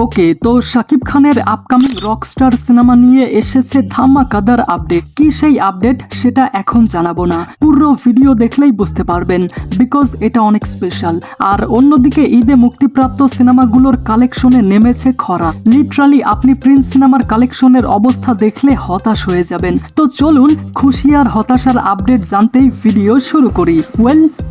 ওকে, তো শাকিব খানের upcoming Rockstar cinema নিয়ে এসেছে ধামাকাদার আপডেট। কি সেই আপডেট সেটা এখন জানাবো না, পুরো ভিডিও দেখলেই বুঝতে পারবেন, বিকজ এটা অনেক স্পেশাল। আর অন্যদিকে ঈদে মুক্তিপ্রাপ্ত সিনেমাগুলোর কালেকশনে নেমেছে খরা। লিটারালি আপনি প্রিন্স সিনেমার কালেকশনের অবস্থা দেখলে হতাশ হয়ে যাবেন। তো চলুন খুশি আর হতাশার আপডেট জানতেই ভিডিও শুরু করি।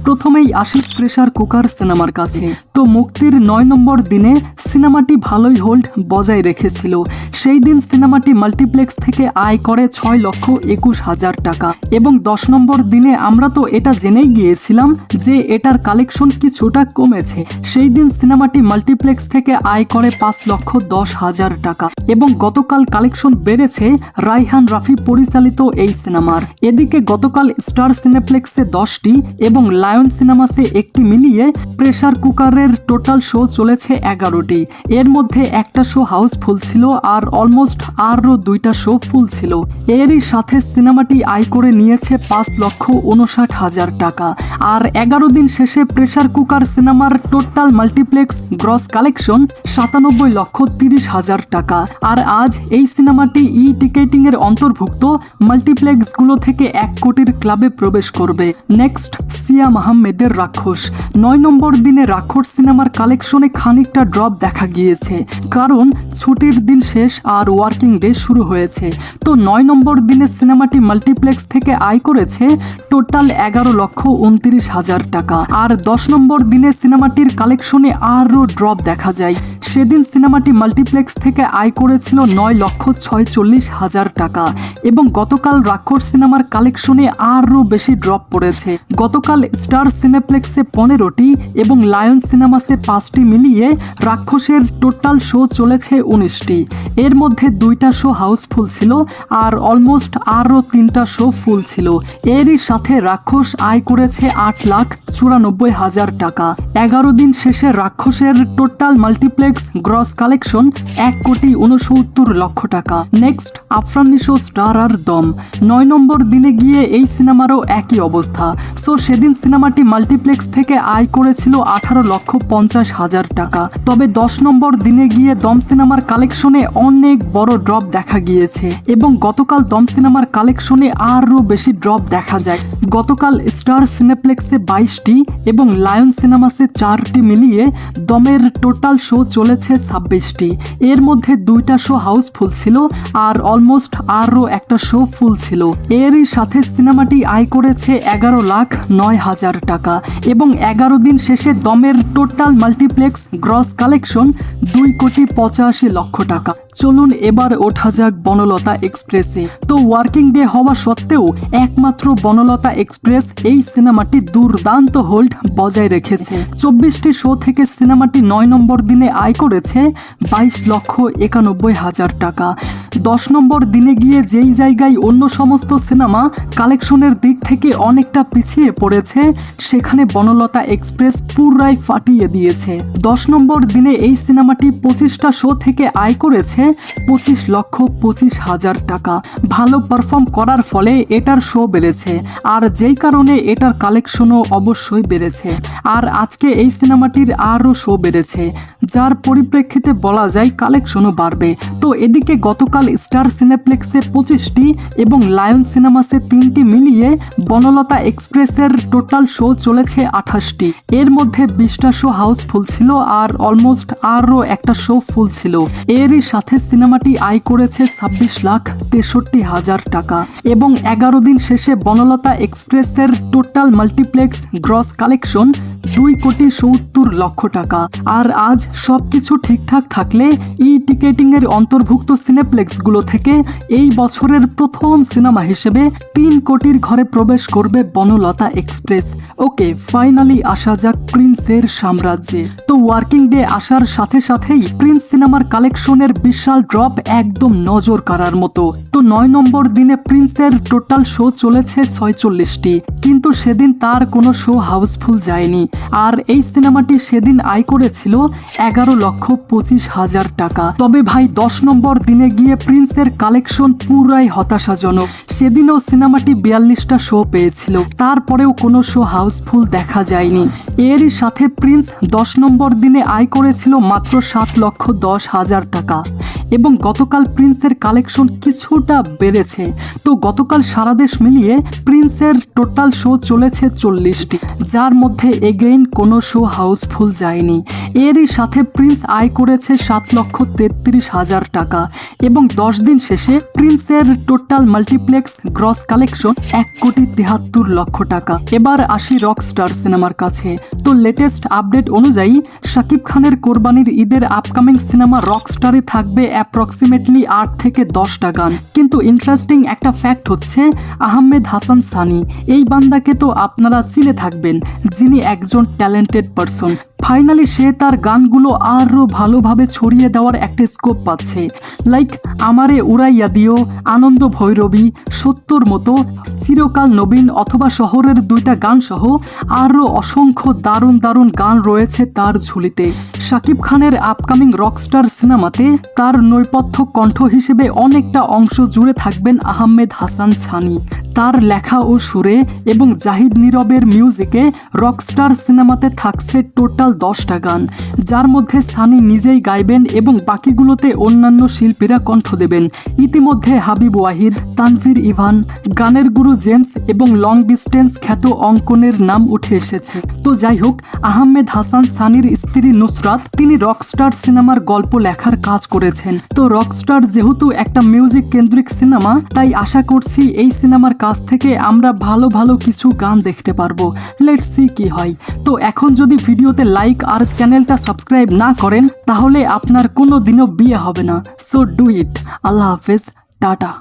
প্রথমেই আসি প্রেসার কুকার সিনেমার কাছে। তো মুক্তির 9 নম্বর দিনে সিনেমাটি ভালোই হোল্ড বজায় রেখেছিল। সেই দিন সিনেমাটি মাল্টিপ্লেক্স থেকে আয় করে 6,21,000 টাকা, এবং 10 নম্বর দিনে আমরা তো এটা জেনেই গিয়েছিলাম যে এটার কালেকশন কিছুটা কমেছে। সেই দিন সিনেমাটি মাল্টিপ্লেক্স থেকে আয় করে 5,10,000 টাকা, এবং গতকাল কালেকশন বেড়েছে রায়হান রাফি পরিচালিত এই সিনেমার। এদিকে গতকাল স্টার সিনেপ্লেক্সে 10টি এবং লায়ন সিনেমাসে একটি মিলিয়ে প্রেসার কুকারের টোটাল শো চলেছে 11টি। এর মধ্যে একটা শো হাউসফুল ছিল আর অলমোস্ট আরও 2টা শো ফুল ছিল। এরই সাথে সিনেমাটি আয় করে নিয়েছে 5,59,000 টাকা। আর 11 দিন শেষে প্রেসার কুকার সিনেমার টোটাল মাল্টিপ্লেক্স গ্রস কালেকশন 97,30,000 টাকা। আর আজ এই সিনেমাটি টিকেটিং এর অন্তর্ভুক্ত মাল্টিপ্লেক্সগুলো থেকে 1 কোটির ক্লাবে প্রবেশ করবে। নেক্সট, সিয়াম আহমেদের রাক্ষস। 9 নম্বর দিনে রাক্ষস সিনেমার কালেকশনে খানিকটা ড্রপ দেখা গিয়েছে, কারণ ছুটির দিন শেষ আর ওয়ার্কিং ডে শুরু হয়েছে। তো 9 নম্বর দিনে সিনেমাটি মাল্টিপ্লেক্স থেকে আয় করেছে টোটাল 11,29,000 টাকা। আর 10 নম্বর দিনে সিনেমাটির কালেকশনে আরও ড্রপ দেখা যায়। সেদিন সিনেমাটি মাল্টিপ্লেক্স থেকে আয় করেছিল 9,46,000 টাকা, এবং গতকাল রাক্ষস সিনেমার কালেকশনে আরও বেশি ড্রপ পড়েছে। গতকাল স্টার সিনেপ্লেক্সে 15টি এবং লায়ন সিনেমাসে 5টি মিলিয়ে রাক্ষসের টোটাল শো চলেছে 19টি। এর মধ্যে 2টা শো হাউসফুল ছিল আর অলমোস্ট আরও 3টা শো ফুল ছিল। এরই সাথে রাক্ষস আয় করেছে 8,94,000 টাকা। 11 দিন শেষে রাক্ষসের টোটাল মাল্টিপ্লেক্স গ্রস কালেকশন 1,69,00,000 টাকা। নেক্সট, আফরান নিশো স্টার আর দম। 9 নম্বর দিনে গিয়ে এই সিনেমারও একই অবস্থা। সো সেদিন সিনেমাটি মাল্টিপ্লেক্স থেকে আয় করেছিল 18,50,000 টাকা। তবে 10 নম্বর দিনে গিয়ে দম সিনেমার কালেকশনে অনেক বড় ড্রপ দেখা গিয়েছে, এবং গতকাল দম সিনেমার কালেকশনে আরও বেশি ড্রপ দেখা যায়। গতকাল স্টার সিনেপ্লেক্সে 22টি এবং লায়ন সিনেমাসে 4টি মিলিয়ে দমের টোটাল শো চলেছে 26টি। এর মধ্যে 2টা শো হাউসফুল ছিল আর অলমোস্ট আরও একটা শো ফুল ছিল। এরই সাথে সিনেমাটি আয় করেছে 11,09,000 টাকা, এবং 11 দিন শেষে দমের টোটাল মাল্টিপ্লেক্স গ্রস কালেকশন 2,85,00,000 টাকা। চলুন এবার ওঠা যাক বনলতা এক্সপ্রেসে। তো ওয়ার্কিং ডে হওয়া সত্ত্বেও একমাত্র বনলতা এক্সপ্রেস এই সিনেমাটি দুর্দান্ত হোল্ড বজায় রেখেছে। 24টি শো থেকে সিনেমাটি 9 নম্বর দিনে আয় করেছে 22,91,000 টাকা। 10 নম্বর দিনে গিয়ে যেই জায়গায় অন্য সমস্ত সিনেমা কালেকশনের দিক থেকে অনেকটা পিছিয়ে পড়েছে, সেখানে বনলতা এক্সপ্রেস পুরাই ফাটিয়ে দিয়েছে। 10 নম্বর দিনে এই সিনেমাটি 25টা শো থেকে আয় করেছে 25,25,000 টাকা। ভালো পারফর্ম করার ফলে এটার শো বেড়েছে, আর যেই কারণে এটার কালেকশনও অবশ্যই বেড়েছে। আর আজকে এই সিনেমাটির আরও শো বেড়েছে, যার পরিপ্রেক্ষিতে বলা যায় কালেকশনও বাড়বে। তো এদিকে গতকাল স্টার সিনেপ্লেক্সে 25টি এবং লায়ন সিনেমাসে 3টি মিলিয়ে বনলতা এক্সপ্রেসের টোটাল শো চলেছে 28টি। এর মধ্যে 20টা শো হাউসফুল ছিল আর অলমোস্ট আরও একটা শো ফুল ছিল। এরই সাথে সিনেমাটি আয় করেছে 26,63,000 টাকা, এবং 11 দিন শেষে বনলতা এক্সপ্রেসের টোটাল মাল্টিপ্লেক্স গ্রস কালেকশন 2,70,00,000 টাকা। আর আজ সবকিছু ঠিকঠাক থাকলে টিকেটিং এর অন্তর্ভুক্ত সিনেপ্লেক্সগুলো থেকে এই বছরের প্রথম সিনেমা হিসেবে 3 কোটির ঘরে প্রবেশ করবে বনলতা এক্সপ্রেস। ওকে, ফাইনালি আসা যাক প্রিন্সের সাম্রাজ্যে। তো ওয়ার্কিং ডে আসার সাথে সাথেই প্রিন্স সিনেমার কালেকশনের বিশাল ড্রপ একদম নজর কাড়ার মতো। তো তো 9 নম্বর দিনে প্রিন্সের টোটাল শো চলেছে 46টি, কিন্তু সেদিন তার কোনো শো হাউসফুল যায়নি। আর এই সিনেমাটি সেদিন আয় করেছিল 11,25,000 টাকা। তবে ভাই 10 নম্বর দিনে গিয়ে প্রিন্সের কালেকশন পুরাই হতাশাজনক। সেদিনও সিনেমাটি 42টা শো পেয়েছিল, তারপরেও কোনো শো হাউসফুল দেখা যায়নি। এরই সাথে প্রিন্স 10 নম্বর দিনে আয় করেছিল মাত্র 7,10,000 টাকা। এবং গতকাল প্রিন্সের কালেকশন কিছুটা বেড়েছে। তো গতকাল সারা দেশ মিলিয়ে প্রিন্সের টোটাল শো চলেছে 40টি, যার মধ্যে এগেইন কোনো শো হাউসফুল যায়নি। এরই সাথে প্রিন্স আয় করেছে 7,33,000 টাকা। এবং 10 দিন শেষে প্রিন্সের টোটাল মাল্টিপ্লেক্স গ্রস কালেকশন 1,73,00,000 টাকা। এবার আসি রকস্টার সিনেমার কাছে। তো লেটেস্ট আপডেট অনুযায়ী শাকিব খানের কোরবানির ঈদের আপকামিং সিনেমা রকস্টারে থাকবে অ্যাপ্রক্সিমেটলি 8 থেকে 10টা গান। কিন্তু ইন্টারেস্টিং একটা ফ্যাক্ট হচ্ছে আহমেদ হাসান সানি, এই বান্দাকে তো আপনারা চিনে থাকবেন, যিনি একজন ট্যালেন্টেড পারসন। ফাইনালি সে তার গানগুলো আরও ভালোভাবে ছড়িয়ে দেওয়ার একটা স্কোপ পাচ্ছে। লাইক আমারে উড়াইয়া দিও, আনন্দ ভৈরবী, সত্যর মতো, চিরকাল নবীন অথবা শহরের 2টা গান সহ আরও অসংখ্য দারুণ দারুণ গান রয়েছে তার ঝুলিতে। শাকিব খানের আপকামিং রকস্টার সিনেমাতে তার নৈপথ্য কণ্ঠ হিসেবে অনেকটা অংশ জুড়ে থাকবেন আহমেদ হাসান সানি। তার লেখা ও সুরে এবং জাহিদ নীরবের মিউজিকে রকস্টার সিনেমাতে থাকছে টোটাল 10টা গান, যার মধ্যে সানি নিজেই গাইবেন এবং বাকিগুলোতে অন্যান্য শিল্পীরা কণ্ঠ দেবেন। ইতিমধ্যে হাবিব ওয়াহিদ, তানভীর ইভান, গানের গুরু জেমস এবং লং ডিস্টেন্স খ্যাত অঙ্কনের নাম উঠে এসেছে। তো যাই হোক, আহমেদ হাসান সানির স্ত্রী নুসরাত তিনি রকস্টার সিনেমার গল্প লেখার কাজ করেছেন। তো রকস্টার যেহেতু একটা মিউজিক কেন্দ্রিক সিনেমা, তাই আশা করছি এই সিনেমার কাছ থেকে আমরা ভালো ভালো কিছু গান দেখতে পারবো। লেটস সি কি হয়। তো এখন যদি ভিডিওতে লাইক আর চ্যানেলটা সাবস্ক্রাইব না করেন, তাহলে আপনার কোনো দিনও বিয়ে হবে না। So do it. আল্লাহ হাফেজ, টাটা।